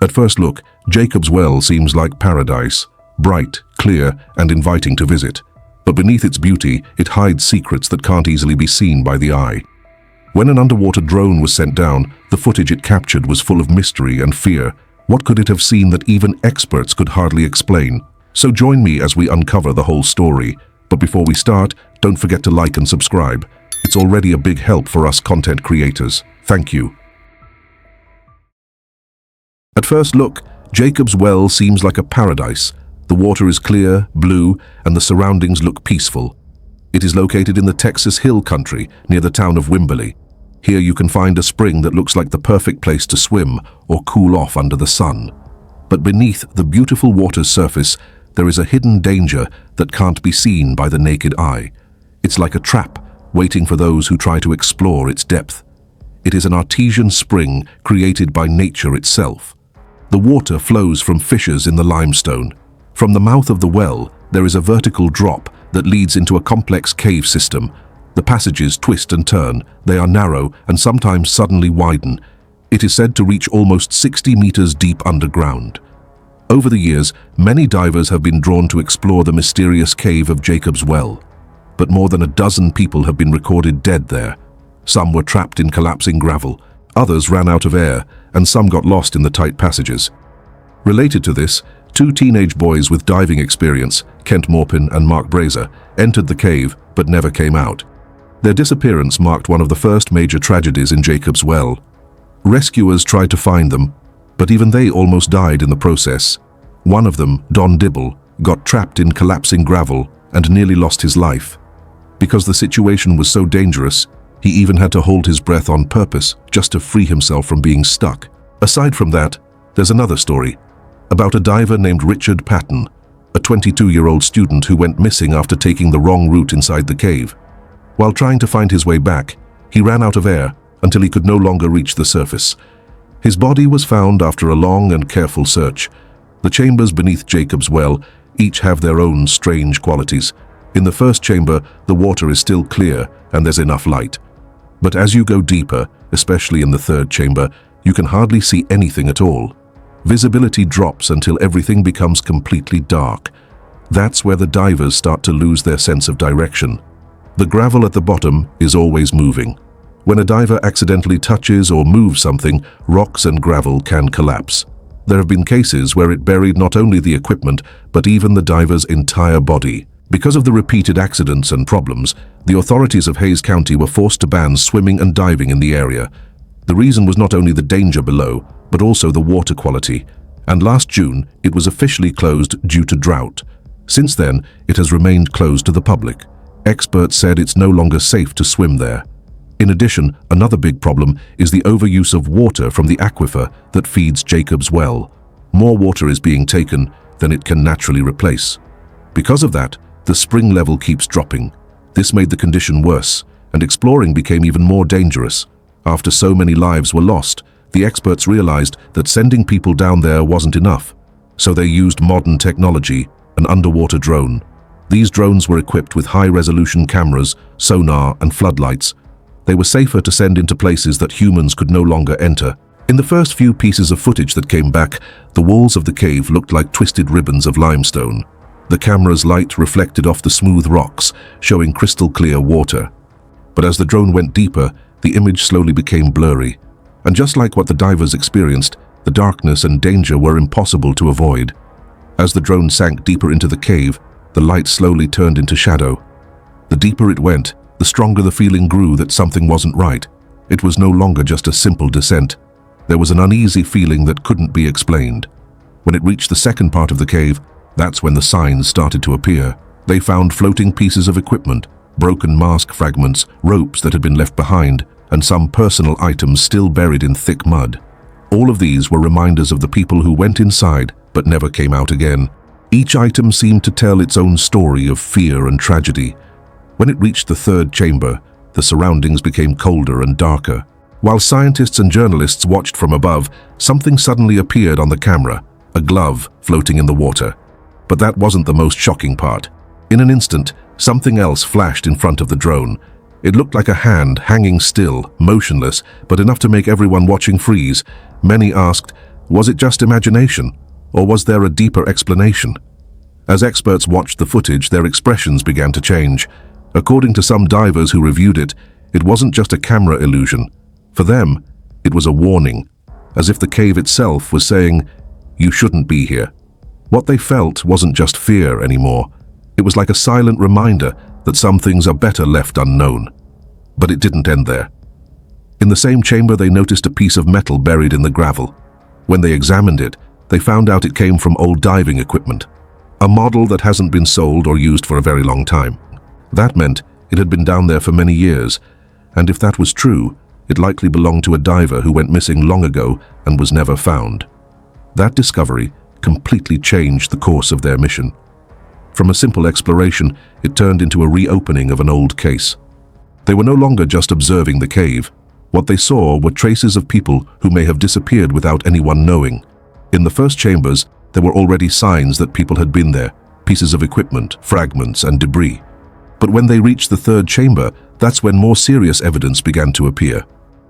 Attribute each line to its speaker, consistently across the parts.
Speaker 1: At first look, Jacob's Well seems like paradise, bright, clear, and inviting to visit. But beneath its beauty, it hides secrets that can't easily be seen by the eye. When an underwater drone was sent down, the footage it captured was full of mystery and fear. What could it have seen that even experts could hardly explain? So join me as we uncover the whole story. But before we start, don't forget to like and subscribe. It's already a big help for us content creators. Thank you. At first look, Jacob's Well seems like a paradise. The water is clear, blue, and the surroundings look peaceful. It is located in the Texas Hill Country, near the town of Wimberley. Here you can find a spring that looks like the perfect place to swim or cool off under the sun. But beneath the beautiful water's surface, there is a hidden danger that can't be seen by the naked eye. It's like a trap, waiting for those who try to explore its depth. It is an artesian spring created by nature itself. The water flows from fissures in the limestone. From the mouth of the well, there is a vertical drop that leads into a complex cave system. The passages twist and turn. They are narrow and sometimes suddenly widen. It is said to reach almost 60 meters deep underground. Over the years, many divers have been drawn to explore the mysterious cave of Jacob's Well. But more than a dozen people have been recorded dead there. Some were trapped in collapsing gravel. Others ran out of air, and some got lost in the tight passages. Related to this, two teenage boys with diving experience, Kent Morpin and Mark Brazer, entered the cave but never came out. Their disappearance marked one of the first major tragedies in Jacob's Well. Rescuers tried to find them, but even they almost died in the process. One of them, Don Dibble, got trapped in collapsing gravel and nearly lost his life. Because the situation was so dangerous, he even had to hold his breath on purpose just to free himself from being stuck. Aside from that, there's another story about a diver named Richard Patton, a 22-year-old student who went missing after taking the wrong route inside the cave. While trying to find his way back, he ran out of air until he could no longer reach the surface. His body was found after a long and careful search. The chambers beneath Jacob's Well each have their own strange qualities. In the first chamber, the water is still clear and there's enough light. But as you go deeper, especially in the third chamber, you can hardly see anything at all. Visibility drops until everything becomes completely dark. That's where the divers start to lose their sense of direction. The gravel at the bottom is always moving. When a diver accidentally touches or moves something, rocks and gravel can collapse. There have been cases where it buried not only the equipment, but even the diver's entire body. Because of the repeated accidents and problems, the authorities of Hays County were forced to ban swimming and diving in the area. The reason was not only the danger below, but also the water quality. And last June, it was officially closed due to drought. Since then, it has remained closed to the public. Experts said it's no longer safe to swim there. In addition, another big problem is the overuse of water from the aquifer that feeds Jacob's Well. More water is being taken than it can naturally replace. Because of that, the spring level keeps dropping. This made the condition worse, and exploring became even more dangerous. After so many lives were lost, the experts realized that sending people down there wasn't enough. So they used modern technology, an underwater drone. These drones were equipped with high-resolution cameras, sonar, and floodlights. They were safer to send into places that humans could no longer enter. In the first few pieces of footage that came back, the walls of the cave looked like twisted ribbons of limestone. The camera's light reflected off the smooth rocks, showing crystal clear water. But as the drone went deeper, the image slowly became blurry. And just like what the divers experienced, the darkness and danger were impossible to avoid. As the drone sank deeper into the cave, the light slowly turned into shadow. The deeper it went, the stronger the feeling grew that something wasn't right. It was no longer just a simple descent. There was an uneasy feeling that couldn't be explained. When it reached the second part of the cave, that's when the signs started to appear. They found floating pieces of equipment, broken mask fragments, ropes that had been left behind, and some personal items still buried in thick mud. All of these were reminders of the people who went inside but never came out again. Each item seemed to tell its own story of fear and tragedy. When it reached the third chamber, the surroundings became colder and darker. While scientists and journalists watched from above, something suddenly appeared on the camera, a glove floating in the water. But that wasn't the most shocking part. In an instant, something else flashed in front of the drone. It looked like a hand hanging still, motionless, but enough to make everyone watching freeze. Many asked, Was it just imagination, or was there a deeper explanation? As experts watched the footage, their expressions began to change. According to some divers who reviewed it, it wasn't just a camera illusion. For them, it was a warning, as if the cave itself was saying, "You shouldn't be here." What they felt wasn't just fear anymore. It was like a silent reminder that some things are better left unknown. But it didn't end there. In the same chamber, they noticed a piece of metal buried in the gravel. When they examined it, they found out it came from old diving equipment, a model that hasn't been sold or used for a very long time. That meant it had been down there for many years, and if that was true, it likely belonged to a diver who went missing long ago and was never found. That discovery completely changed the course of their mission. From a simple exploration, it turned into a reopening of an old case. They were no longer just observing the cave. What they saw were traces of people who may have disappeared without anyone knowing. In the first chambers, there were already signs that people had been there, pieces of equipment, fragments, and debris. But when they reached the third chamber, that's when more serious evidence began to appear.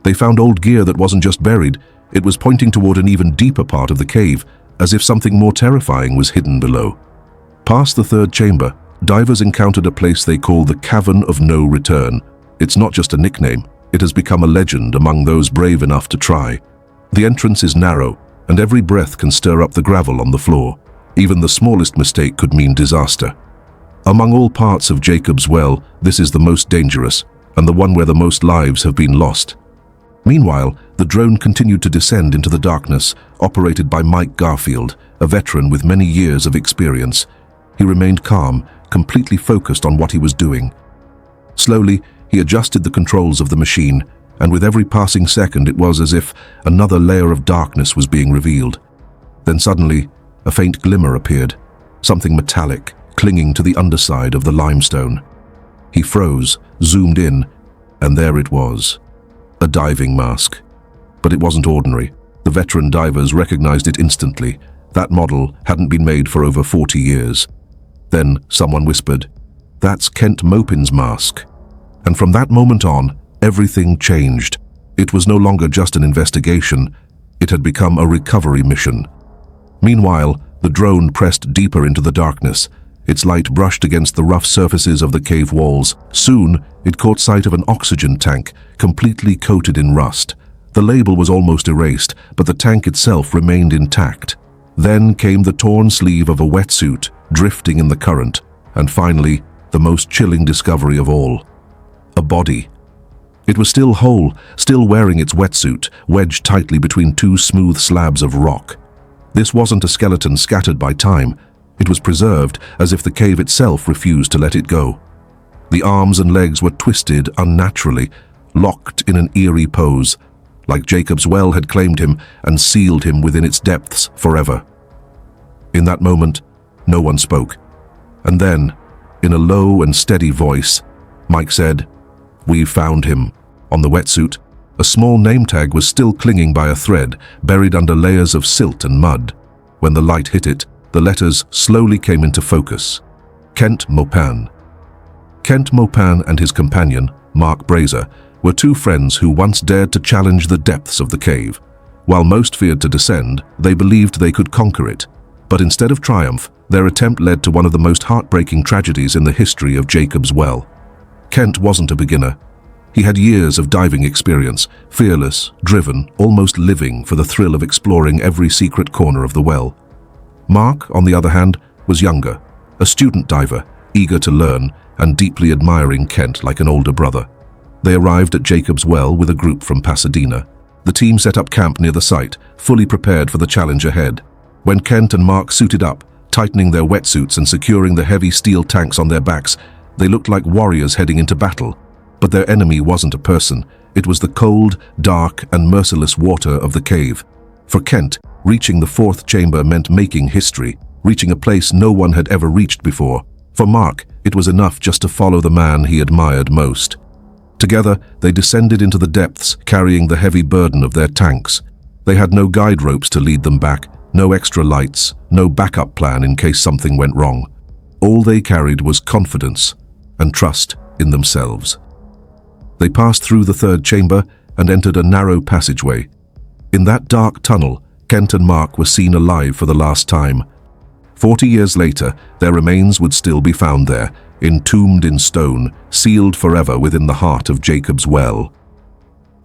Speaker 1: They found old gear that wasn't just buried, it was pointing toward an even deeper part of the cave, as if something more terrifying was hidden below. Past the third chamber, divers encountered a place they call the Cavern of No Return. It's not just a nickname, it has become a legend among those brave enough to try. The entrance is narrow, and every breath can stir up the gravel on the floor. Even the smallest mistake could mean disaster. Among all parts of Jacob's Well, this is the most dangerous, and the one where the most lives have been lost. Meanwhile, the drone continued to descend into the darkness, operated by Mike Garfield, a veteran with many years of experience. He remained calm, completely focused on what he was doing. Slowly, he adjusted the controls of the machine, and with every passing second it was as if another layer of darkness was being revealed. Then suddenly, a faint glimmer appeared, something metallic, clinging to the underside of the limestone. He froze, zoomed in, and there it was. A diving mask. But it wasn't ordinary. The veteran divers recognized it instantly. That model hadn't been made for over 40 years. Then someone whispered, "That's Kent Mopin's mask." And from that moment on, everything changed. It was no longer just an investigation. It had become a recovery mission. Meanwhile, the drone pressed deeper into the darkness. Its light brushed against the rough surfaces of the cave walls. Soon, it caught sight of an oxygen tank, completely coated in rust. The label was almost erased, but the tank itself remained intact. Then came the torn sleeve of a wetsuit, drifting in the current, and finally, the most chilling discovery of all. A body. It was still whole, still wearing its wetsuit, wedged tightly between two smooth slabs of rock. This wasn't a skeleton scattered by time. It was preserved, as if the cave itself refused to let it go. The arms and legs were twisted unnaturally, locked in an eerie pose, like Jacob's Well had claimed him and sealed him within its depths forever. In that moment, no one spoke. And then, in a low and steady voice, Mike said, "We've found him." On the wetsuit, a small name tag was still clinging by a thread, buried under layers of silt and mud. When the light hit it, the letters slowly came into focus. Kent Mopin. Kent Mopin and his companion, Mark Brazier, were two friends who once dared to challenge the depths of the cave. While most feared to descend, they believed they could conquer it. But instead of triumph, their attempt led to one of the most heartbreaking tragedies in the history of Jacob's Well. Kent wasn't a beginner. He had years of diving experience, fearless, driven, almost living for the thrill of exploring every secret corner of the well. Mark, on the other hand, was younger, a student diver, eager to learn and deeply admiring Kent like an older brother. They arrived at Jacob's Well with a group from Pasadena. The team set up camp near the site, fully prepared for the challenge ahead. When Kent and Mark suited up, tightening their wetsuits and securing the heavy steel tanks on their backs, they looked like warriors heading into battle. But their enemy wasn't a person. It was the cold, dark, and merciless water of the cave. For Kent, reaching the fourth chamber meant making history, reaching a place no one had ever reached before. For Mark, it was enough just to follow the man he admired most. Together, they descended into the depths, carrying the heavy burden of their tanks. They had no guide ropes to lead them back, no extra lights, no backup plan in case something went wrong. All they carried was confidence and trust in themselves. They passed through the third chamber and entered a narrow passageway. In that dark tunnel, Kent and Mark were seen alive for the last time. 40 years later, their remains would still be found there, entombed in stone, sealed forever within the heart of Jacob's Well.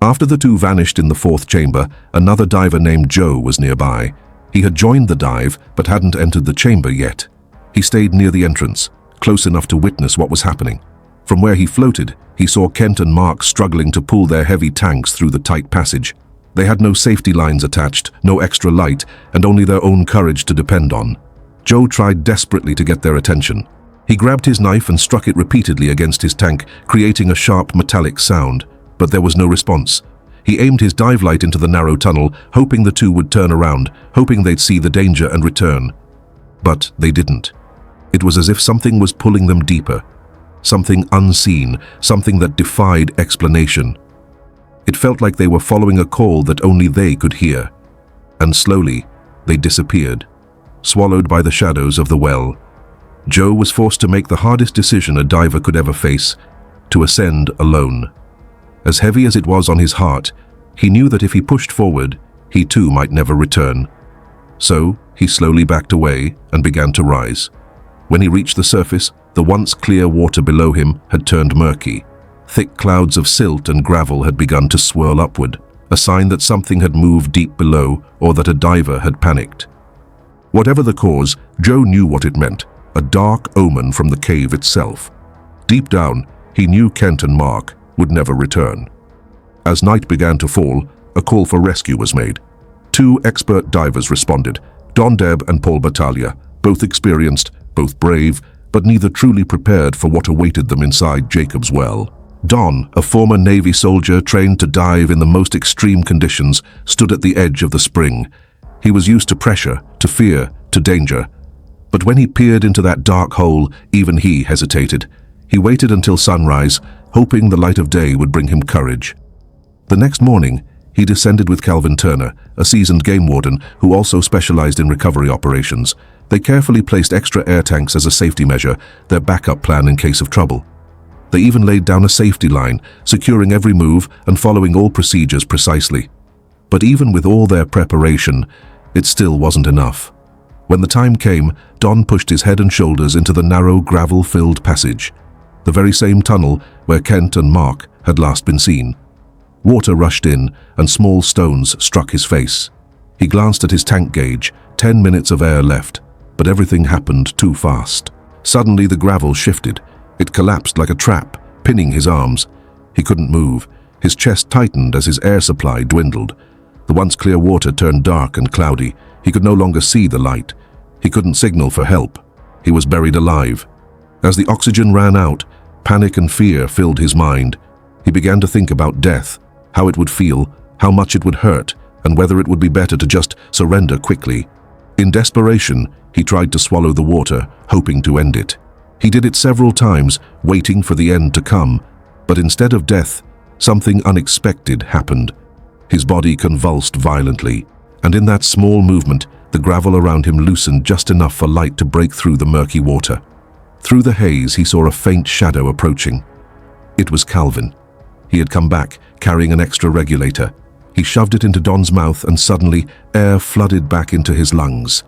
Speaker 1: After the two vanished in the fourth chamber, another diver named Joe was nearby. He had joined the dive, but hadn't entered the chamber yet. He stayed near the entrance, close enough to witness what was happening. From where he floated, he saw Kent and Mark struggling to pull their heavy tanks through the tight passage. They had no safety lines attached, no extra light, and only their own courage to depend on. Joe tried desperately to get their attention. He grabbed his knife and struck it repeatedly against his tank, creating a sharp metallic sound, but there was no response. He aimed his dive light into the narrow tunnel, hoping the two would turn around, hoping they'd see the danger and return. But they didn't. It was as if something was pulling them deeper. Something unseen, something that defied explanation. It felt like they were following a call that only they could hear. And slowly, they disappeared, swallowed by the shadows of the well. Joe was forced to make the hardest decision a diver could ever face, to ascend alone. As heavy as it was on his heart, he knew that if he pushed forward, he too might never return. So, he slowly backed away and began to rise. When he reached the surface, the once clear water below him had turned murky. Thick clouds of silt and gravel had begun to swirl upward, a sign that something had moved deep below or that a diver had panicked. Whatever the cause, Joe knew what it meant, a dark omen from the cave itself. Deep down, he knew Kent and Mark would never return. As night began to fall, a call for rescue was made. Two expert divers responded, Don Deb and Paul Battaglia, both experienced, both brave, but neither truly prepared for what awaited them inside Jacob's Well. Don, a former Navy soldier trained to dive in the most extreme conditions, stood at the edge of the spring. He was used to pressure, to fear, to danger. But when he peered into that dark hole, even he hesitated. He waited until sunrise, hoping the light of day would bring him courage. The next morning, he descended with Calvin Turner, a seasoned game warden who also specialized in recovery operations. They carefully placed extra air tanks as a safety measure, their backup plan in case of trouble. They even laid down a safety line, securing every move and following all procedures precisely. But even with all their preparation, it still wasn't enough. When the time came, Don pushed his head and shoulders into the narrow, gravel-filled passage, the very same tunnel where Kent and Mark had last been seen. Water rushed in, and small stones struck his face. He glanced at his tank gauge, 10 minutes of air left, but everything happened too fast. Suddenly the gravel shifted. It collapsed like a trap, pinning his arms. He couldn't move. His chest tightened as his air supply dwindled. The once clear water turned dark and cloudy. He could no longer see the light. He couldn't signal for help. He was buried alive. As the oxygen ran out, panic and fear filled his mind. He began to think about death, how it would feel, how much it would hurt, and whether it would be better to just surrender quickly. In desperation, he tried to swallow the water, hoping to end it. He did it several times, waiting for the end to come, but instead of death, something unexpected happened. His body convulsed violently, and in that small movement, the gravel around him loosened just enough for light to break through the murky water. Through the haze, he saw a faint shadow approaching. It was Calvin. He had come back, carrying an extra regulator. He shoved it into Don's mouth, and suddenly, air flooded back into his lungs.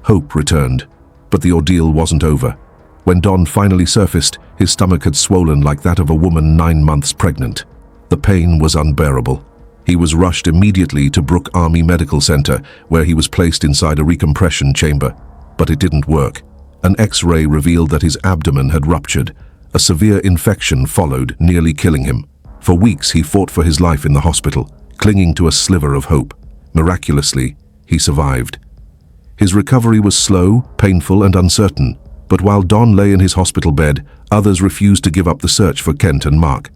Speaker 1: Hope returned, but the ordeal wasn't over. When Don finally surfaced, his stomach had swollen like that of a woman 9 months pregnant. The pain was unbearable. He was rushed immediately to Brooke Army Medical Center, where he was placed inside a recompression chamber. But it didn't work. An X-ray revealed that his abdomen had ruptured. A severe infection followed, nearly killing him. For weeks he fought for his life in the hospital, clinging to a sliver of hope. Miraculously, he survived. His recovery was slow, painful, and uncertain. But while Don lay in his hospital bed, others refused to give up the search for Kent and Mark.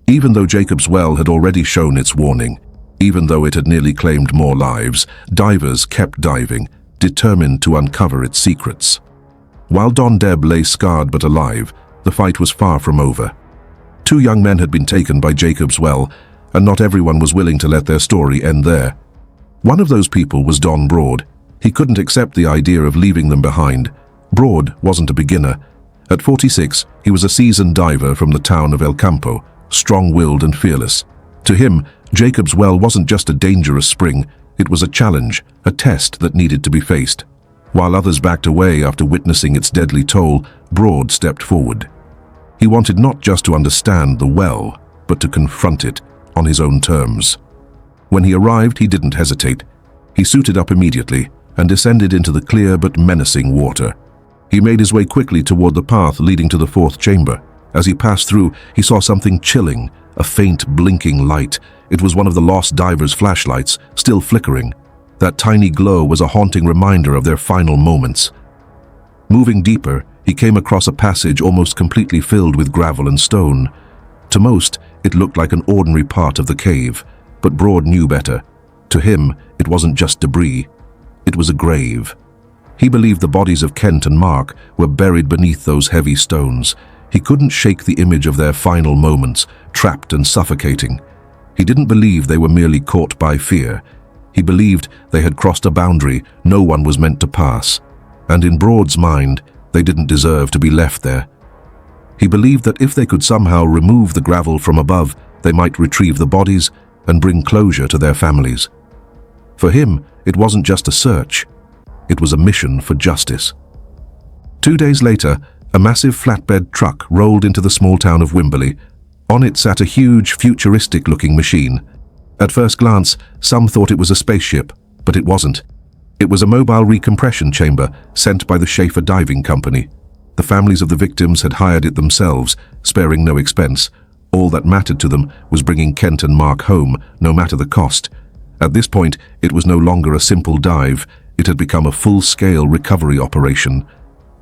Speaker 1: Even though Jacob's Well had already shown its warning, even though it had nearly claimed more lives, divers kept diving, determined to uncover its secrets. While Don Deb lay scarred but alive, the fight was far from over. 2 young men had been taken by Jacob's Well, and not everyone was willing to let their story end there. One of those people was Don Broad. He couldn't accept the idea of leaving them behind. Broad wasn't a beginner. At 46, he was a seasoned diver from the town of El Campo, strong-willed and fearless. To him, Jacob's Well wasn't just a dangerous spring, It was a challenge, a test that needed to be faced. While others backed away after witnessing its deadly toll, Broad stepped forward. He wanted not just to understand the well, but to confront it on his own terms. When he arrived, he didn't hesitate. He suited up immediately and descended into the clear but menacing water. He made his way quickly toward the path leading to the fourth chamber. As he passed through, he saw something chilling, a faint blinking light. It was one of the lost divers' flashlights, still flickering. That tiny glow was a haunting reminder of their final moments. Moving deeper, he came across a passage almost completely filled with gravel and stone. To most, it looked like an ordinary part of the cave, but Broad knew better. To him, it wasn't just debris. It was a grave. He believed the bodies of Kent and Mark were buried beneath those heavy stones. He couldn't shake the image of their final moments, trapped and suffocating. He didn't believe they were merely caught by fear. He believed they had crossed a boundary no one was meant to pass. And in Broad's mind, they didn't deserve to be left there. He believed that if they could somehow remove the gravel from above, they might retrieve the bodies and bring closure to their families. For him, it wasn't just a search. It was a mission for justice. 2 days later, a massive flatbed truck rolled into the small town of Wimberley. On it sat a huge, futuristic-looking machine. At first glance, some thought it was a spaceship, but it wasn't. It was a mobile recompression chamber sent by the Schaefer Diving Company. The families of the victims had hired it themselves, sparing no expense. All that mattered to them was bringing Kent and Mark home, no matter the cost. At this point, it was no longer a simple dive. It had become a full-scale recovery operation.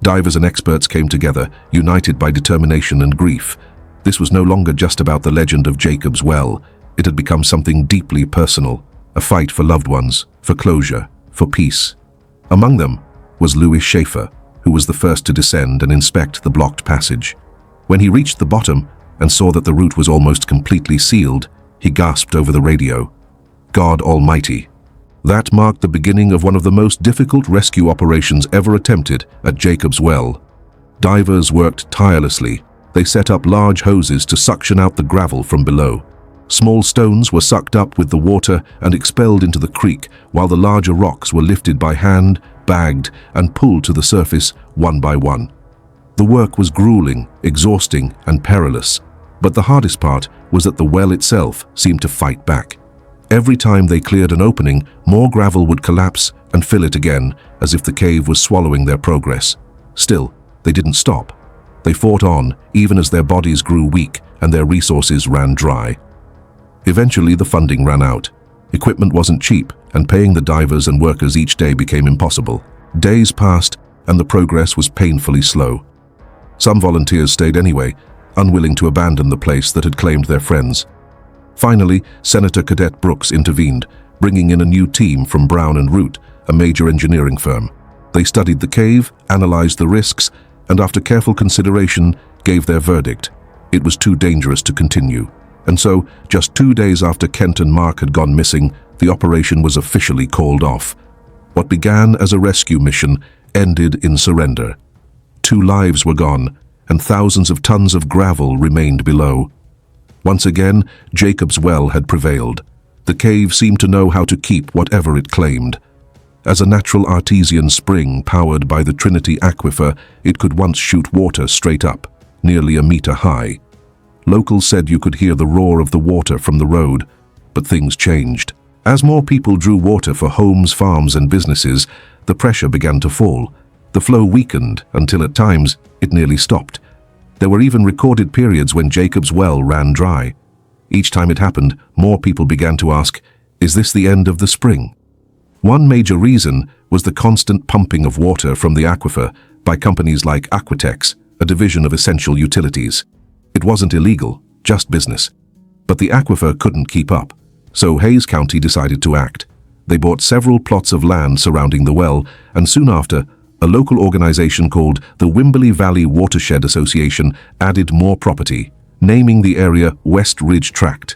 Speaker 1: Divers and experts came together, united by determination and grief. This was no longer just about the legend of Jacob's Well. It had become something deeply personal, a fight for loved ones, for closure, for peace. Among them was Louis Schaefer, who was the first to descend and inspect the blocked passage. When he reached the bottom and saw that the route was almost completely sealed, he gasped over the radio, "God Almighty." That marked the beginning of one of the most difficult rescue operations ever attempted at Jacob's Well. Divers worked tirelessly. They set up large hoses to suction out the gravel from below. Small stones were sucked up with the water and expelled into the creek, while the larger rocks were lifted by hand, bagged, and pulled to the surface one by one. The work was grueling, exhausting, and perilous, but the hardest part was that the well itself seemed to fight back. Every time they cleared an opening, more gravel would collapse and fill it again, as if the cave was swallowing their progress. Still, they didn't stop. They fought on, even as their bodies grew weak and their resources ran dry. Eventually, the funding ran out. Equipment wasn't cheap, and paying the divers and workers each day became impossible. Days passed, and the progress was painfully slow. Some volunteers stayed anyway, unwilling to abandon the place that had claimed their friends. Finally, Senator Cadet Brooks intervened, bringing in a new team from Brown and Root, a major engineering firm. They studied the cave, analyzed the risks, and after careful consideration, gave their verdict. It was too dangerous to continue. And so, just 2 days after Kent and Mark had gone missing, the operation was officially called off. What began as a rescue mission ended in surrender. 2 lives were gone, and thousands of tons of gravel remained below. Once again, Jacob's Well had prevailed. The cave seemed to know how to keep whatever it claimed. As a natural artesian spring powered by the Trinity Aquifer, it could once shoot water straight up, nearly a meter high. Locals said you could hear the roar of the water from the road, but things changed. As more people drew water for homes, farms, and businesses, the pressure began to fall. The flow weakened until at times it nearly stopped. There were even recorded periods when Jacob's Well ran dry. Each time it happened, more people began to ask, is this the end of the spring? One major reason was the constant pumping of water from the aquifer by companies like Aquatex, a division of Essential Utilities. It wasn't illegal, just business. But the aquifer couldn't keep up, so Hayes County decided to act. They bought several plots of land surrounding the well, and soon after, a local organization called the Wimberley Valley Watershed Association added more property, naming the area West Ridge Tract.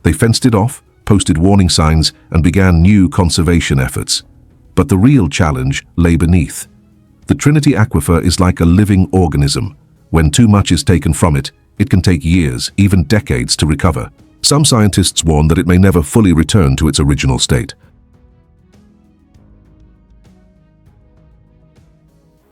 Speaker 1: They fenced it off, posted warning signs, and began new conservation efforts. But the real challenge lay beneath. The Trinity Aquifer is like a living organism. When too much is taken from it, it can take years, even decades, to recover. Some scientists warn that it may never fully return to its original state.